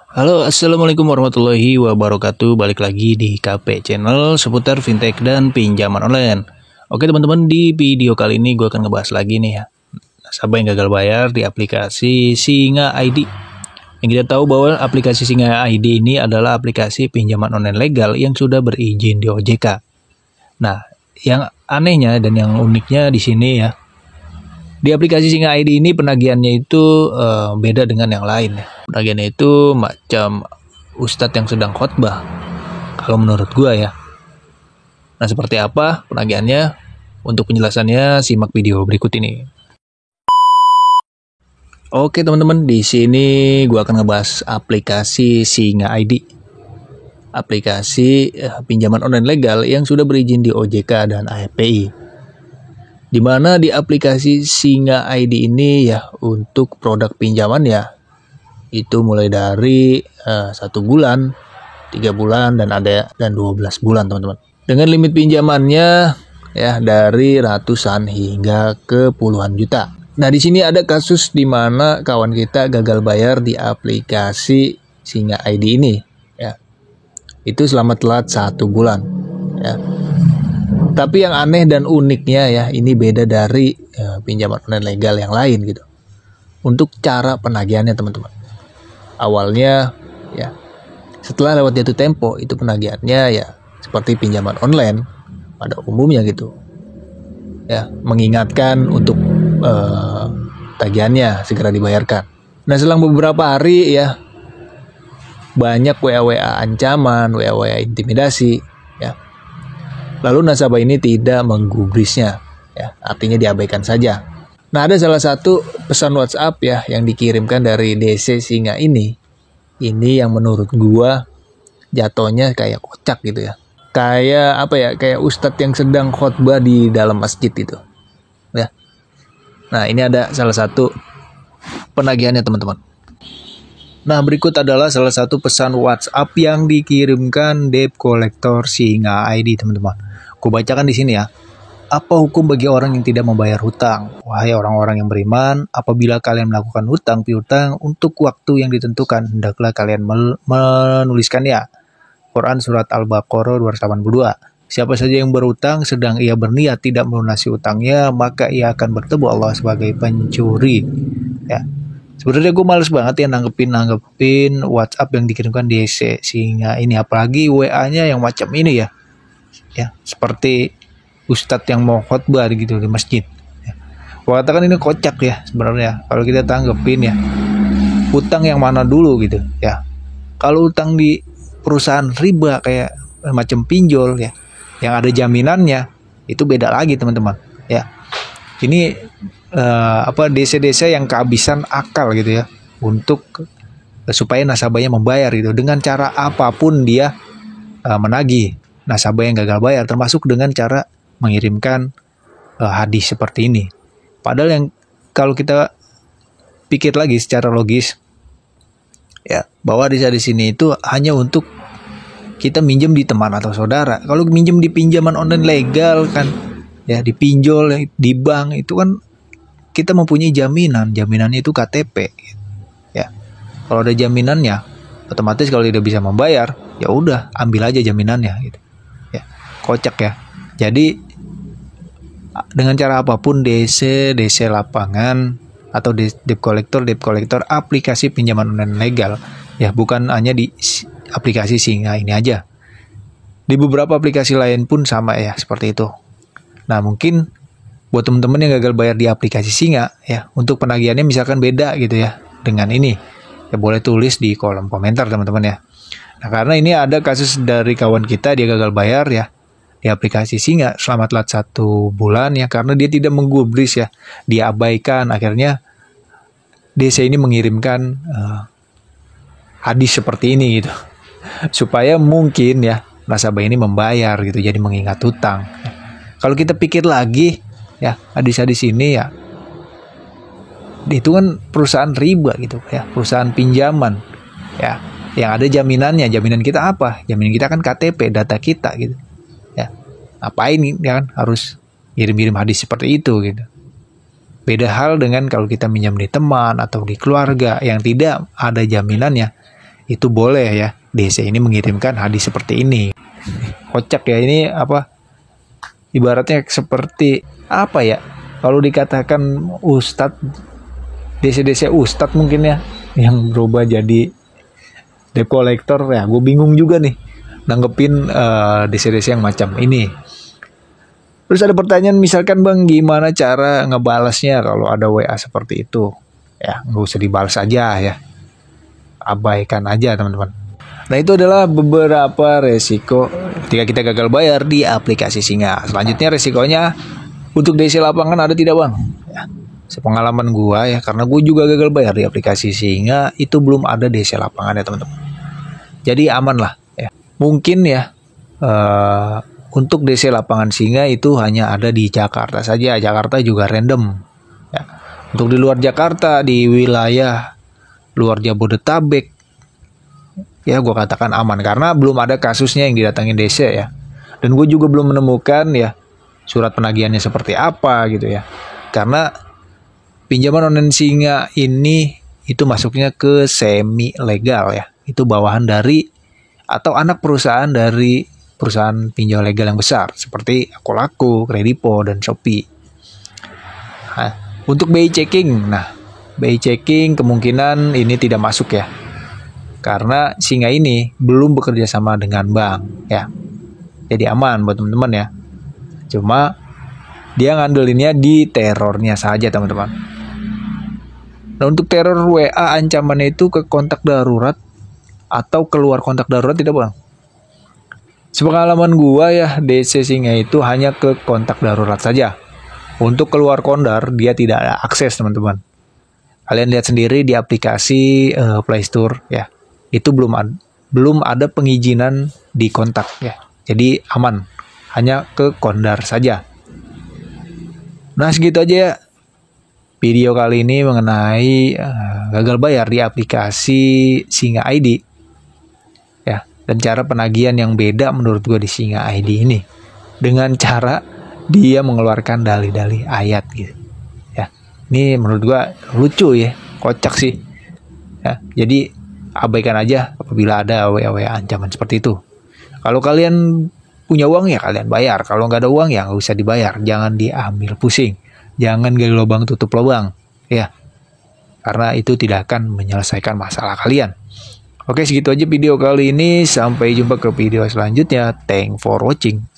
Halo, assalamualaikum warahmatullahi wabarakatuh. Balik lagi di KP Channel seputar fintech dan pinjaman online. Oke teman-teman, di video kali ini gue akan ngebahas lagi nih ya, nasabah yang gagal bayar di aplikasi Singa ID. Yang kita tahu bahwa aplikasi Singa ID ini adalah aplikasi pinjaman online legal yang sudah berizin di OJK. Nah, yang anehnya dan yang uniknya di sini ya, di aplikasi Singa ID ini penagihannya itu beda dengan yang lain ya. Penagihannya itu macam ustadz yang sedang khotbah, kalau menurut gua ya. Nah, seperti apa penagihannya? Untuk penjelasannya simak video berikut ini. Oke teman-teman, di sini gua akan ngebahas aplikasi Singa ID. Aplikasi pinjaman online legal yang sudah berizin di OJK dan AFPI. Di mana di aplikasi Singa ID ini ya, untuk produk pinjaman ya itu mulai dari 1 bulan, 3 bulan dan 12 bulan teman-teman. Dengan limit pinjamannya ya dari ratusan hingga ke puluhan juta. Nah, di sini ada kasus di mana kawan kita gagal bayar di aplikasi Singa ID ini ya. Itu selama telat 1 bulan ya. Tapi yang aneh dan uniknya ya, ini beda dari pinjaman online legal yang lain gitu. Untuk cara penagihannya teman-teman. Awalnya ya, setelah lewat jatuh tempo itu penagihannya ya seperti pinjaman online pada umumnya gitu. Ya, mengingatkan untuk tagihannya segera dibayarkan. Nah, selang beberapa hari ya, banyak WA ancaman, WA intimidasi ya. Lalu nasabah ini tidak menggubrisnya ya, artinya diabaikan saja. Nah, ada salah satu pesan WhatsApp ya yang dikirimkan dari DC Singa ini yang menurut gua jatuhnya kayak kocak gitu ya. Kayak apa ya? Kayak ustadz yang sedang khotbah di dalam masjid itu. Ya. Nah, ini ada salah satu penagihannya teman-teman. Nah, berikut adalah salah satu pesan WhatsApp yang dikirimkan debt collector Singa ID teman-teman. Aku bacakan di sini ya. Apa hukum bagi orang yang tidak membayar hutang? Wahai orang-orang yang beriman, apabila kalian melakukan hutang piutang untuk waktu yang ditentukan, hendaklah kalian menuliskannya. Quran Surat Al-Baqarah 282. Siapa saja yang berhutang sedang ia berniat tidak melunasi hutangnya, maka ia akan bertemu Allah sebagai pencuri. Ya. Sebenarnya gue males banget ya nanggepin WhatsApp yang dikirimkan DC Singa ini, apalagi WA-nya yang macam ini ya. Ya, seperti ustadz yang mau khotbah gitu di masjid. Gua katakan ini kocak ya sebenarnya. Kalau kita tanggepin ya, utang yang mana dulu gitu ya. Kalau utang di perusahaan riba kayak macam pinjol ya, yang ada jaminannya, itu beda lagi teman-teman ya. Ini DC-DC yang kehabisan akal gitu ya, untuk supaya nasabahnya membayar gitu dengan cara apapun dia menagih nasabah yang gagal bayar, termasuk dengan cara mengirimkan hadis seperti ini. Padahal yang kalau kita pikir lagi secara logis ya, bahwa di sini itu hanya untuk kita minjem di teman atau saudara. Kalau minjem di pinjaman online legal kan ya, di pinjol di bank itu kan kita mempunyai jaminannya itu KTP ya. Kalau ada jaminannya, otomatis kalau tidak bisa membayar ya udah ambil aja jaminannya gitu ya. Kocak ya. Jadi dengan cara apapun DC lapangan atau debt collector aplikasi pinjaman online legal ya, bukan hanya di aplikasi Singa ini aja, di beberapa aplikasi lain pun sama ya seperti itu. Nah, mungkin buat teman-teman yang gagal bayar di aplikasi Singa ya, untuk penagihannya misalkan beda gitu ya dengan ini ya, boleh tulis di kolom komentar teman-teman ya. Nah, karena ini ada kasus dari kawan kita, dia gagal bayar ya di aplikasi Singa selama telat 1 bulan ya, karena dia tidak menggubris ya, dia abaikan. Akhirnya DC ini mengirimkan hadis seperti ini gitu, supaya mungkin ya nasabah ini membayar gitu, jadi mengingat hutang. Kalau kita pikir lagi ya, hadis-hadis ini ya, itu kan perusahaan riba gitu ya, perusahaan pinjaman ya, yang ada jaminannya. Jaminan kita apa? Jaminan kita kan KTP, data kita gitu. Ngapain ya kan harus kirim hadis seperti itu gitu. Beda hal dengan kalau kita minjam di teman atau di keluarga yang tidak ada jaminannya, itu boleh ya DC ini mengirimkan hadis seperti ini. Kocak ya, ini apa? Ibaratnya seperti apa ya? Kalau dikatakan ustadz, DC ustadz mungkin ya, yang berubah jadi debt collector ya. Gue bingung juga nih nanggepin DC yang macam ini. Terus ada pertanyaan, misalkan bang, gimana cara ngebalasnya kalau ada WA seperti itu? Ya nggak usah dibalas aja ya, abaikan aja teman-teman. Nah itu adalah beberapa resiko ketika kita gagal bayar di aplikasi Singa. Selanjutnya resikonya untuk DC lapangan ada tidak bang? Ya, sepengalaman gua ya, karena gue juga gagal bayar di aplikasi Singa, itu belum ada DC lapangan ya teman-teman. Jadi aman lah ya. Mungkin ya untuk DC lapangan Singa itu hanya ada di Jakarta saja. Jakarta juga random ya. Untuk di luar Jakarta, di wilayah luar Jabodetabek, ya gue katakan aman karena belum ada kasusnya yang didatangin DC ya. Dan gue juga belum menemukan ya surat penagihannya seperti apa gitu ya. Karena pinjaman online Singa ini itu masuknya ke semi legal ya. Itu bawahan dari atau anak perusahaan dari perusahaan pinjol legal yang besar seperti Akulaku, Kredipo, dan Shopee. Nah, untuk BI checking, BI checking kemungkinan ini tidak masuk ya. Karena Singa ini belum bekerja sama dengan bank ya. Jadi aman buat teman-teman ya. Cuma dia ngandelinnya di terornya saja teman-teman. Nah untuk teror WA ancamannya itu ke kontak darurat atau keluar kontak darurat tidak bang? Sepengalaman gua ya, DC Singa itu hanya ke kontak darurat saja. Untuk keluar kondar dia tidak ada akses teman-teman. Kalian lihat sendiri di aplikasi Play Store ya. Itu belum ada pengizinan di kontak ya. Jadi aman, hanya ke kondar saja. Nah segitu aja ya video kali ini mengenai gagal bayar di aplikasi Singa ID ya, dan cara penagihan yang beda menurut gue di Singa ID ini dengan cara dia mengeluarkan dalih-dalih ayat gitu ya. Ini menurut gue lucu ya, kocak sih ya. Jadi abaikan aja apabila ada WA ancaman seperti itu. Kalau kalian punya uang ya kalian bayar. Kalau nggak ada uang ya nggak usah dibayar. Jangan diambil pusing. Jangan gali lubang tutup lubang. Ya. Karena itu tidak akan menyelesaikan masalah kalian. Oke segitu aja video kali ini. Sampai jumpa ke video selanjutnya. Thanks for watching.